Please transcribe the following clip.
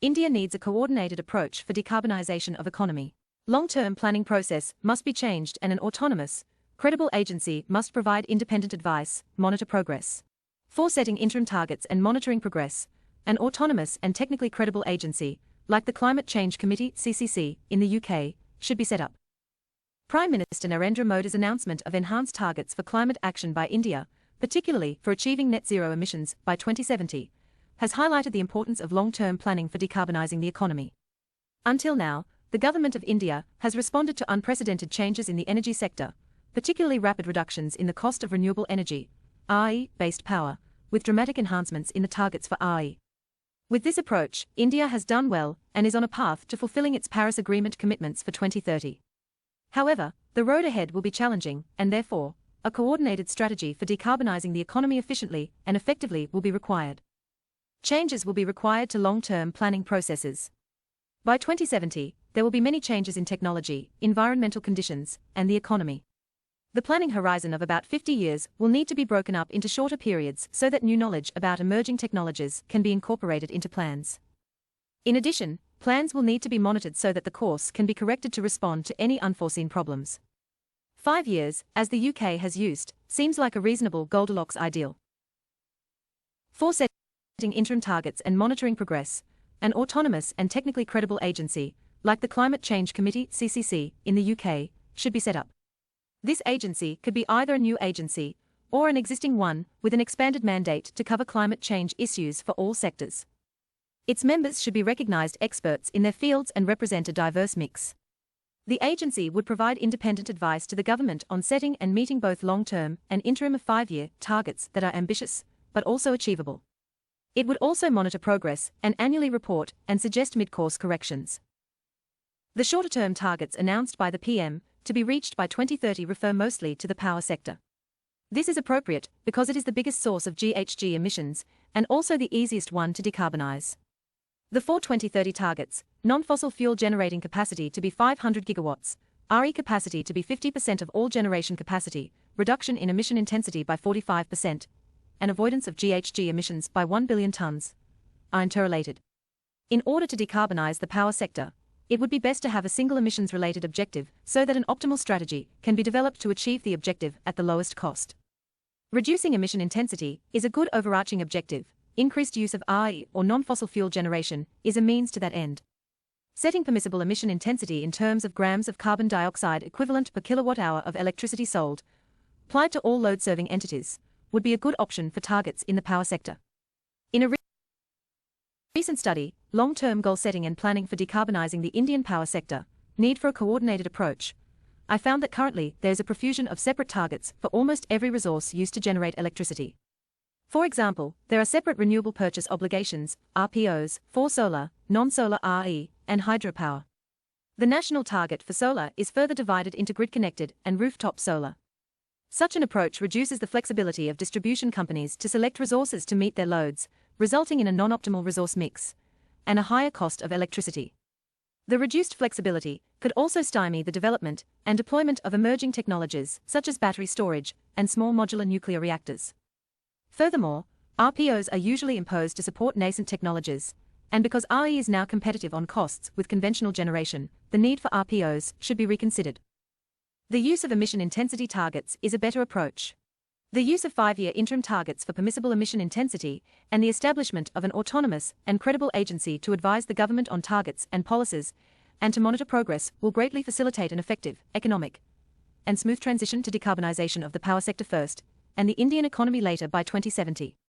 India needs a coordinated approach for decarbonization of economy. Long-term planning process must be changed and an autonomous, credible agency must provide independent advice, monitor progress. For setting interim targets and monitoring progress, an autonomous and technically credible agency, like the Climate Change Committee (CCC) in the UK, should be set up. Prime Minister Narendra Modi's announcement of enhanced targets for climate action by India, particularly for achieving net zero emissions by 2070, has highlighted the importance of long-term planning for decarbonizing the economy. Until now, the government of India has responded to unprecedented changes in the energy sector, particularly rapid reductions in the cost of renewable energy, RE-based power, with dramatic enhancements in the targets for RE. With this approach, India has done well and is on a path to fulfilling its Paris Agreement commitments for 2030. However, the road ahead will be challenging, and therefore, a coordinated strategy for decarbonizing the economy efficiently and effectively will be required. Changes will be required to long-term planning processes. By 2070, there will be many changes in technology, environmental conditions, and the economy. The planning horizon of about 50 years will need to be broken up into shorter periods so that new knowledge about emerging technologies can be incorporated into plans. In addition, plans will need to be monitored so that the course can be corrected to respond to any unforeseen problems. 5 years, as the UK has used, seems like a reasonable Goldilocks ideal. For setting interim targets and monitoring progress, an autonomous and technically credible agency, like the Climate Change Committee (CCC) in the UK, should be set up. This agency could be either a new agency or an existing one with an expanded mandate to cover climate change issues for all sectors. Its members should be recognized experts in their fields and represent a diverse mix. The agency would provide independent advice to the government on setting and meeting both long-term and interim 5-year targets that are ambitious, but also achievable. It would also monitor progress and annually report and suggest mid-course corrections. The shorter-term targets announced by the PM to be reached by 2030 refer mostly to the power sector. This is appropriate because it is the biggest source of GHG emissions and also the easiest one to decarbonize. The 2030 targets, non-fossil fuel generating capacity to be 500 gigawatts, RE capacity to be 50% of all generation capacity, reduction in emission intensity by 45%, and avoidance of GHG emissions by 1 billion tons, are interrelated. In order to decarbonize the power sector, it would be best to have a single emissions-related objective so that an optimal strategy can be developed to achieve the objective at the lowest cost. Reducing emission intensity is a good overarching objective. Increased use of RE or non-fossil fuel generation is a means to that end. Setting permissible emission intensity in terms of grams of carbon dioxide equivalent per kilowatt-hour of electricity sold, applied to all load-serving entities, would be a good option for targets in the power sector. In a recent study, Long-Term Goal Setting and Planning for Decarbonizing the Indian Power Sector, Need for a Coordinated Approach, I found that currently there is a profusion of separate targets for almost every resource used to generate electricity. For example, there are separate renewable purchase obligations, RPOs, for solar, non-solar RE, and hydropower. The national target for solar is further divided into grid-connected and rooftop solar. Such an approach reduces the flexibility of distribution companies to select resources to meet their loads, resulting in a non-optimal resource mix and a higher cost of electricity. The reduced flexibility could also stymie the development and deployment of emerging technologies such as battery storage and small modular nuclear reactors. Furthermore, RPOs are usually imposed to support nascent technologies, and because RE is now competitive on costs with conventional generation, the need for RPOs should be reconsidered. The use of emission intensity targets is a better approach. The use of 5-year interim targets for permissible emission intensity and the establishment of an autonomous and credible agency to advise the government on targets and policies and to monitor progress will greatly facilitate an effective, economic, and smooth transition to decarbonization of the power sector first and the Indian economy later by 2070.